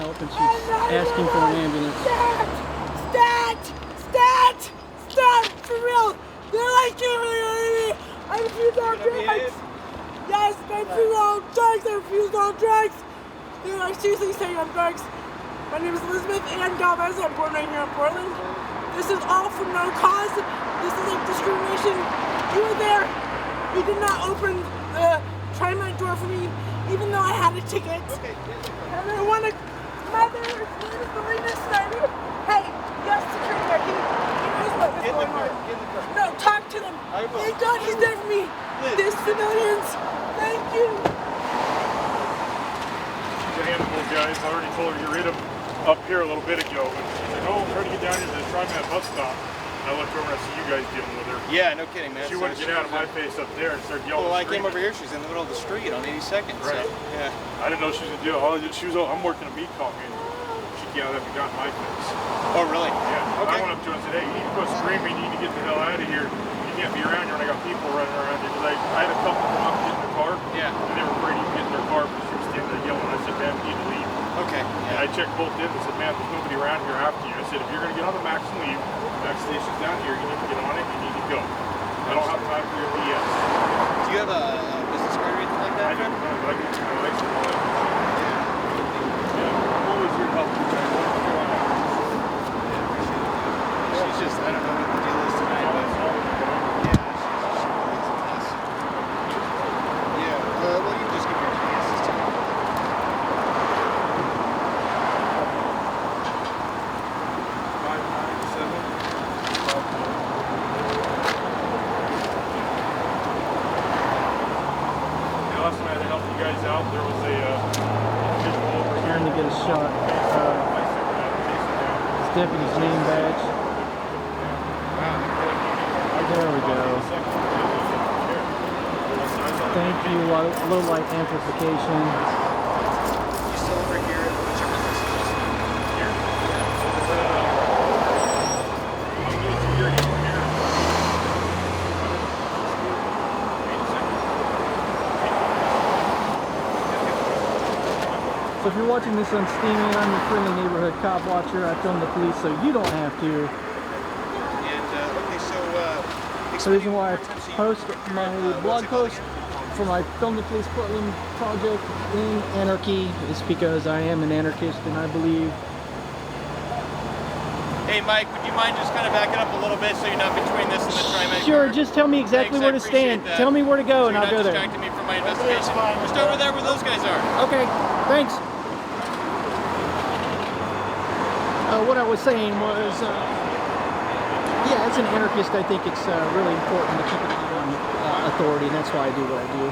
help, and she's asking for an ambulance. Stat! For real! They're like giving me! I refuse all drugs! Yes, I refuse all drugs! I refuse all drugs! They're like seriously saying I'm drugs. My name is Elizabeth Ann Galvez. I'm born right here in Portland. This is all for no cause. This is like discrimination. You were there. You did not open the TriMet door for me, even though I had a ticket. Okay. And I want to. Mother, his name is Melina Snyder. Hey, yes, security guard. He knows what is going on. No, talk to them. Thank God he's there for me. These civilians. Thank you. She's a handful, guys. I already told her to get rid of up here a little bit ago, but she's like, oh, I'm trying to get down here to the TriMet bus stop. And I looked over and I see you guys dealing with her. Yeah, no kidding, man. She wouldn't get out of my face up there and start yelling. Well, I came over here. She's in the middle of the street on 82nd. Right. So, yeah. I didn't know she was a deal. I'm working a meat call, man. She came out and got in my face. Oh, really? Yeah. Okay. I went up to her and said, hey, you need to quit screaming. You need to get the hell out of here. You can't be around here when I got people running around here. Because I had a couple come up and get in their car. Yeah. And they were afraid to get in their car because she was standing there yelling. I said, man, you need to leave. Okay. Yeah. And I checked both ends and said, man, there's nobody around here after you. I said, if you're going to get on the Max and leave, the Max station's down here, you need to get on it, you need to go. I don't have time for your BS. Do you have a business card or anything like that? I do, but I can get my license and all that. Yeah. What was your help? She's just, I don't know what the deal is tonight, but yeah, she's a mess. Yeah, well, you can just give me your GPSs too. Last night I helped you guys out. There was a individual over here. Trying to get a shot. His deputy's name badge. There we go. Thank you, low light amplification. You still over here? What's your business? So if you're watching this on streaming, I'm your friendly neighborhood cop watcher. I film the police so you don't have to. And, okay, so, The reason why I post my blog post for my Film the Police Portland project in anarchy is because I am an anarchist and I believe. hey, Mike, would you mind just kind of backing up a little bit so you're not between this and the TriMet? Sure, just tell me exactly where to stand. Tell me where to go and I'll go there. You're not distracting me from my investigation. Just over there where those guys are. Okay, thanks. What I was saying was, yeah, as an anarchist, I think it's really important to keep an eye on authority, and that's why I do what I do.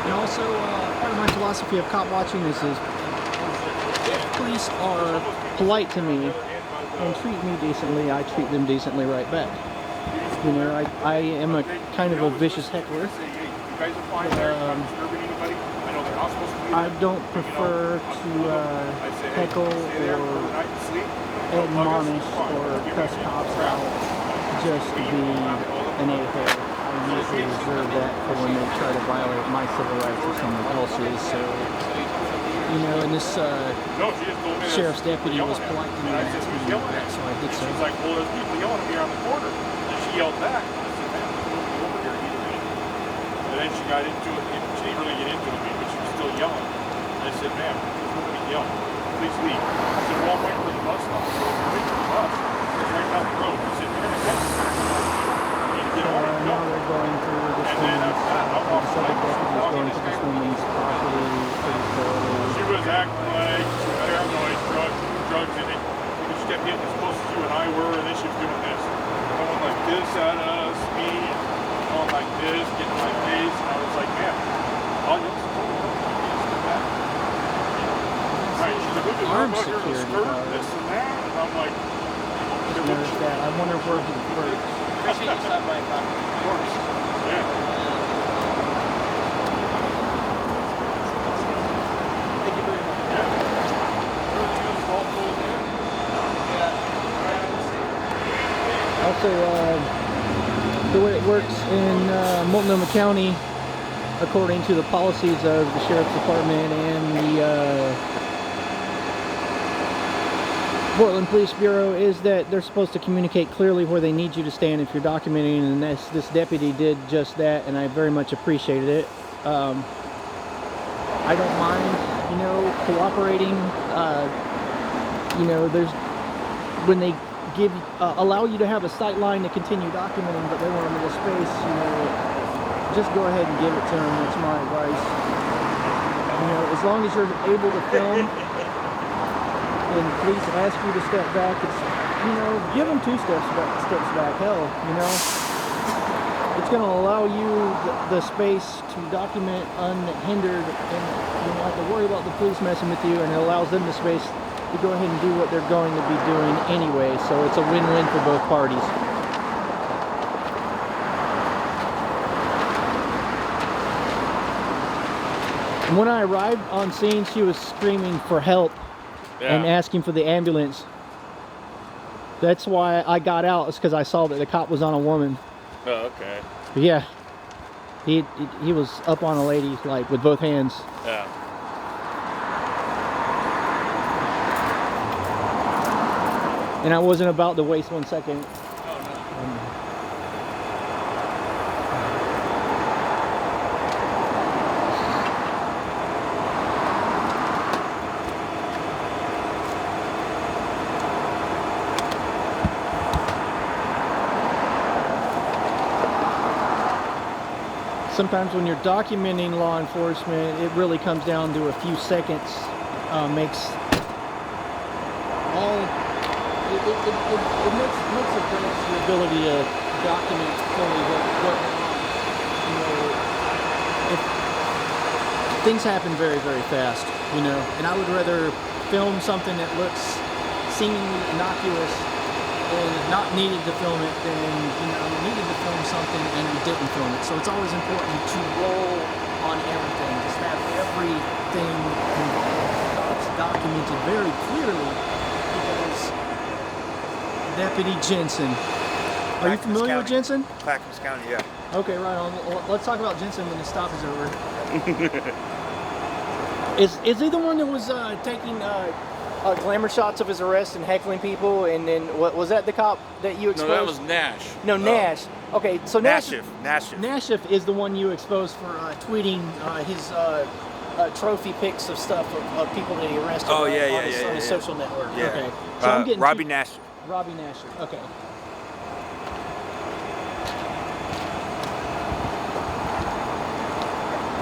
And also, part of my philosophy of cop watching is if police are polite to me and treat me decently, I treat them decently right back. You know, I am a kind of a vicious heckler. I don't prefer to heckle or admonish or cuss cops out just to be an a-hole. I usually reserve that for when they try to violate my civil rights or someone else's. So, you know, and this sheriff's deputy was polite to me and asked me to do that, so I did so. She's like, well, there's people yelling at me around the corner. And she yelled back. I said, man, over here, you leave. And then she got into it. She didn't really get into it with me, but she was still yelling. And I said, ma'am, there's nobody yelling. Please leave. I said, well, I'm waiting for the bus stop. So if you're waiting for the bus, it's right down the road. I said, you're going to get it. You need to get on it. Now they're going through this woman's, the subject deputy is going to this woman's property pretty slowly. She was acting like she was paranoid, drugs in it. She kept getting as close as you and I were, and then she was doing this. Going like this at us, me, going like this, getting my face, and I was like, man, I'll just right, she's like, look at her skirt, this and that, and I'm like, Notice that. I wonder where he works. Appreciate you stopping by, Bob. Of course. yeah. Thank you very much. Also, the way it works in Multnomah County, according to the policies of the Sheriff's Department and the Portland Police Bureau is that they're supposed to communicate clearly where they need you to stand if you're documenting, and this deputy did just that, and I very much appreciated it. I don't mind, you know, cooperating. You know, there's when they give allow you to have a sight line to continue documenting, but they want a little space, you know, just go ahead and give it to them. That's my advice. You know, as long as you're able to film and police ask you to step back, it's, you know, give them 2 steps back. Hell, you know, it's going to allow you the space to document unhindered, and you don't have to worry about the police messing with you, and it allows them the space to go ahead and do what they're going to be doing anyway. So it's a win-win for both parties. And when I arrived on scene, she was screaming for help and asking for the ambulance. That's why I got out, is because I saw that the cop was on a woman. Oh, okay. But yeah, he was up on a lady, like, with both hands. Yeah. And I wasn't about to waste 1 second. Sometimes when you're documenting law enforcement, it really comes down to a few seconds. Makes a difference your ability to document fully what you know. If things happen very, very fast, you know, and I would rather film something that looks seemingly innocuous and not needed to film it than, you know, needed to film something and you didn't film it. So it's always important to roll on everything, just have everything documented very clearly, because Deputy Jensen. Are you familiar with Jensen? Clackamas County, yeah. Okay, right on. Let's talk about Jensen when the stop is over. Is he the one that was taking glamour shots of his arrest and heckling people, and then what was that, the cop that you exposed? No, that was Nash. No, Nash. Okay, so Nashif is the one you exposed for tweeting his trophy pics of stuff of people that he arrested. Oh, on yeah. his social network. Yeah. Okay. So I'm getting Robbie Nash. Robbie Nash. Okay.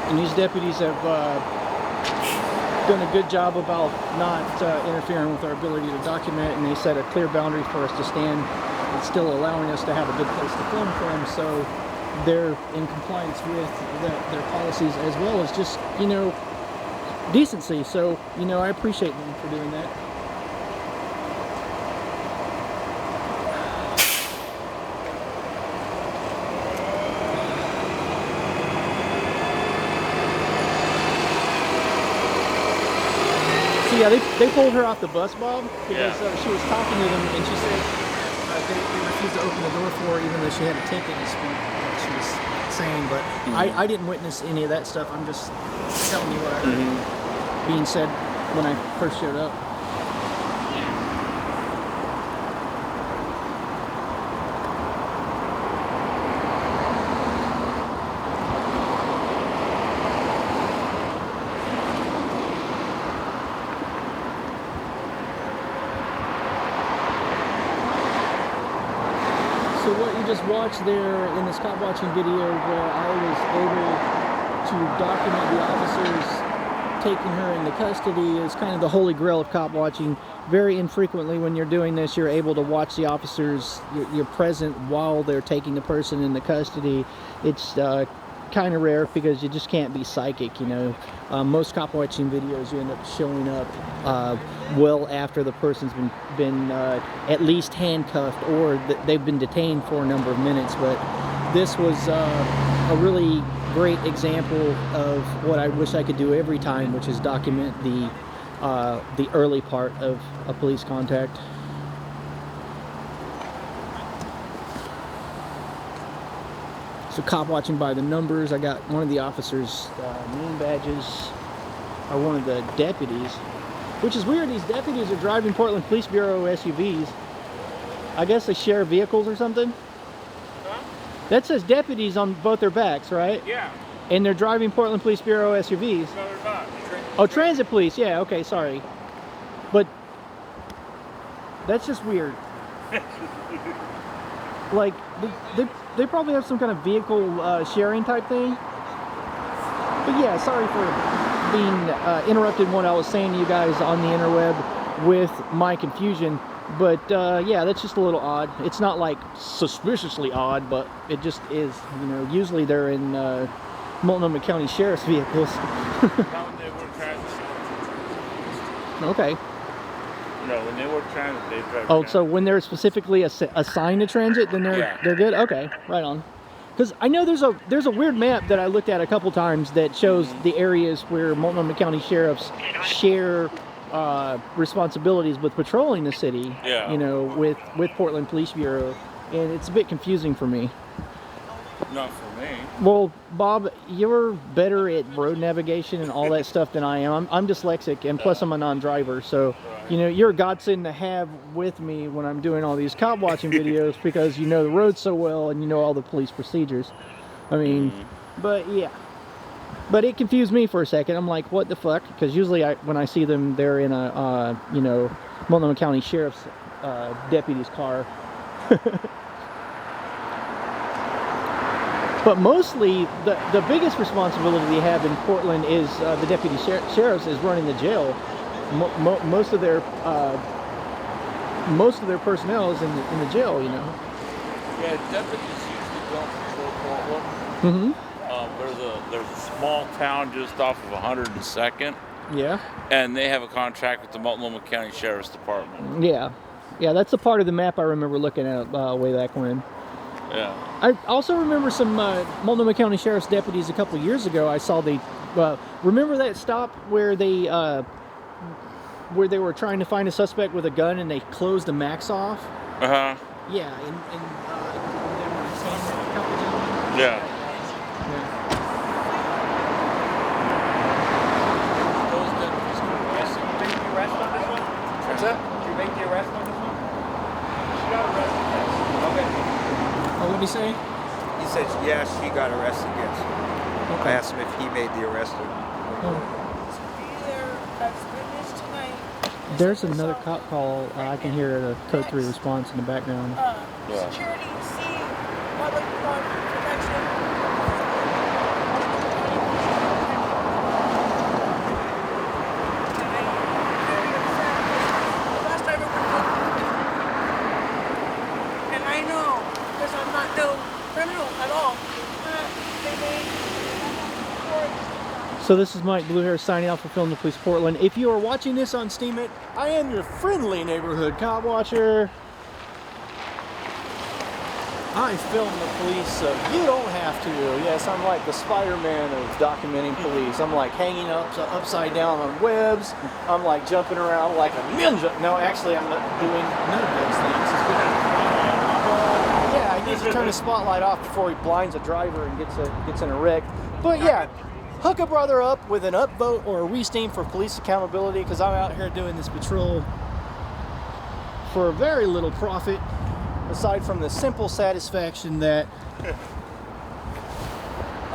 And these deputies have done a good job about not interfering with our ability to document, and they set a clear boundary for us to stand. It's still allowing us to have a good place to film from, so they're in compliance with their policies, as well as just, you know, decency. So, you know, I appreciate them for doing that. Yeah, they pulled her off the bus, Bob, because she was talking to them, and she said they refused to open the door for her, even though she had a ticket, is what she was saying. But I didn't witness any of that stuff. I'm just telling you what I heard being said when I first showed up. So what you just watched there in this cop watching video, where I was able to document the officers taking her into custody, is kind of the holy grail of cop watching. Very infrequently when you're doing this, you're able to watch the officers, you're present while they're taking the person into custody. It's kind of rare because you just can't be psychic, you know. Most cop watching videos, you end up showing up well after the person's been at least handcuffed, or they've been detained for a number of minutes. But this was a really great example of what I wish I could do every time, which is document the early part of a police contact. So cop watching by the numbers. I got one of the officers' name badges, or one of the deputies. Which is weird. These deputies are driving Portland Police Bureau SUVs. I guess they share vehicles or something. Huh? That says deputies on both their backs, right? Yeah. And they're driving Portland Police Bureau SUVs. No, they're not. Oh, transit police. Yeah, okay, sorry. But that's just weird. Like, they probably have some kind of vehicle sharing type thing. But yeah, sorry for being interrupted when I was saying to you guys on the interweb with my confusion. But yeah, that's just a little odd. It's not like suspiciously odd, but it just is. You know, usually they're in Multnomah County Sheriff's vehicles. Okay. No, when they work transit, they drive. Oh, so when they're specifically assigned to transit, then they're good. Okay, right on. Because I know there's a weird map that I looked at a couple times that shows the areas where Multnomah County sheriffs share responsibilities with patrolling the city. Yeah. You know, with Portland Police Bureau, and it's a bit confusing for me. Not for me. Well, Bob, you're better at road navigation and all that stuff than I am. I'm dyslexic, and plus I'm a non-driver, so you know you're a godsend to have with me when I'm doing all these cop watching videos because you know the road so well and you know all the police procedures. I mean, but yeah. But it confused me for a second. I'm like, what the fuck? Because usually when I see them, they're in a you know, Multnomah County Sheriff's deputy's car. But mostly, the biggest responsibility they have in Portland is the deputy sheriffs is running the jail. Most of their personnel is in the jail, you know. Yeah, deputies usually don't patrol Portland. There's a small town just off of 102nd, Yeah. and they have a contract with the Multnomah County Sheriff's Department. Yeah. Yeah, that's a part of the map I remember looking at way back when. Yeah. I also remember some Multnomah County Sheriff's deputies a couple years ago. I saw they remember that stop where they were trying to find a suspect with a gun and they closed the max off. Uh-huh. Yeah, and they were saying that a couple gentlemen. Yeah. Those deputies can arrest. Did you make the arrest on this one? What's that? Did you make the arrest on this one? She got arrested, yes. Okay. Oh, what did he say? He said, yeah, she got arrested, yes. I asked him if he made the arrest. There's another cop call. I can hear a code 3 response in the background. Security, C, public protection. Last time it was, and I know, because I'm not no criminal at all. They made So this is Mike Bluehair signing out for Film the Police Portland. If you are watching this on Steemit, I am your friendly neighborhood cop watcher. I film the police so you don't have to. Yes, I'm like the Spider-Man of documenting police. I'm like hanging upside down on webs. I'm like jumping around like a ninja. No, actually I'm not doing none of those things. Yeah, he needs to turn the spotlight off before he blinds a driver and gets in a wreck. But yeah, hook a brother up with an upvote or a re-steam for police accountability because I'm out here doing this patrol for very little profit. Aside from the simple satisfaction that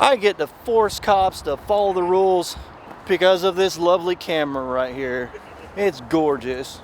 I get to force cops to follow the rules because of this lovely camera right here. It's gorgeous.